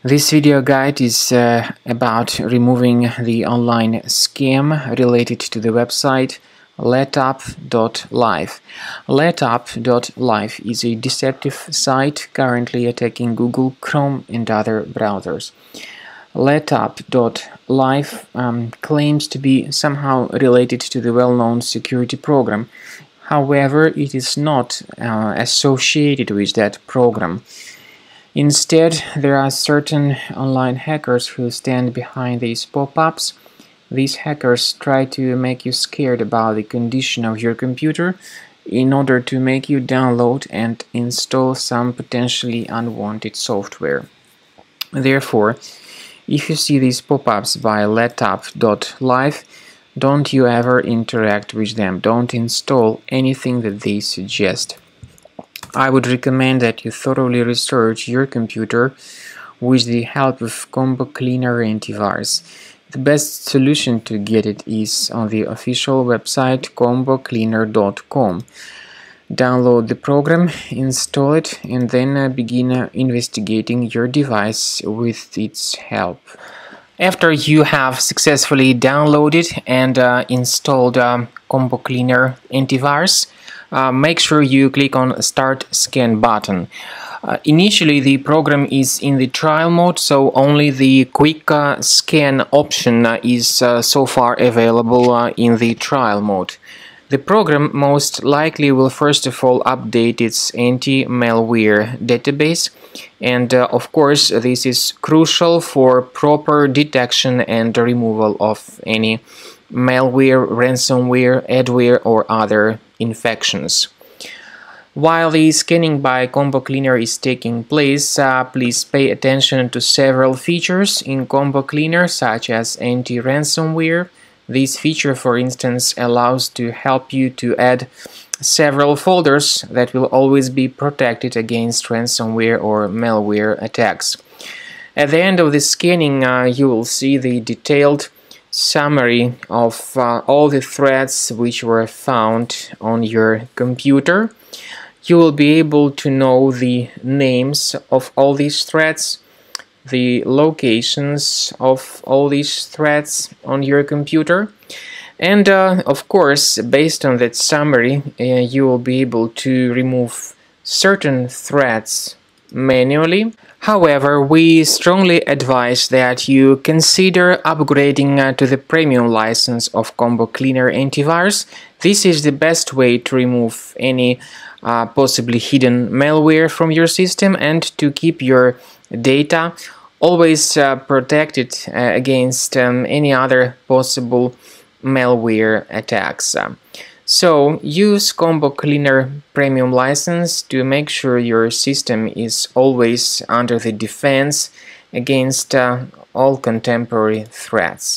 This video guide is about removing the online scam related to the website Letup.live. Letup.live is a deceptive site currently attacking Google Chrome and other browsers. Letup.live claims to be somehow related to the well-known security program. However, it is not associated with that program. Instead, there are certain online hackers who stand behind these pop-ups. These hackers try to make you scared about the condition of your computer in order to make you download and install some potentially unwanted software. Therefore, if you see these pop-ups by Letup.live, don't you ever interact with them. Don't install anything that they suggest. I would recommend that you thoroughly research your computer with the help of Combo Cleaner antivirus. The best solution to get it is on the official website combocleaner.com. Download the program, install it, and then begin investigating your device with its help. After you have successfully downloaded and installed Combo Cleaner antivirus, make sure you click on Start Scan button. Initially, the program is in the trial mode, so only the quick scan option is so far available in the trial mode. The program most likely will first of all update its anti-malware database, and of course this is crucial for proper detection and removal of any malware, ransomware, adware or other infections. While the scanning by Combo Cleaner is taking place, please pay attention to several features in Combo Cleaner, such as anti-ransomware. This feature, for instance, allows to help you to add several folders that will always be protected against ransomware or malware attacks. At the end of the scanning, you will see the detailed summary of all the threads which were found on your computer. You will be able to know the names of all these threads, the locations of all these threads on your computer, and of course, based on that summary, you will be able to remove certain threads manually. However, we strongly advise that you consider upgrading to the premium license of Combo Cleaner antivirus. This is the best way to remove any possibly hidden malware from your system and to keep your data always protected against any other possible malware attacks. So use Combo Cleaner Premium license to make sure your system is always under the defense against all contemporary threats.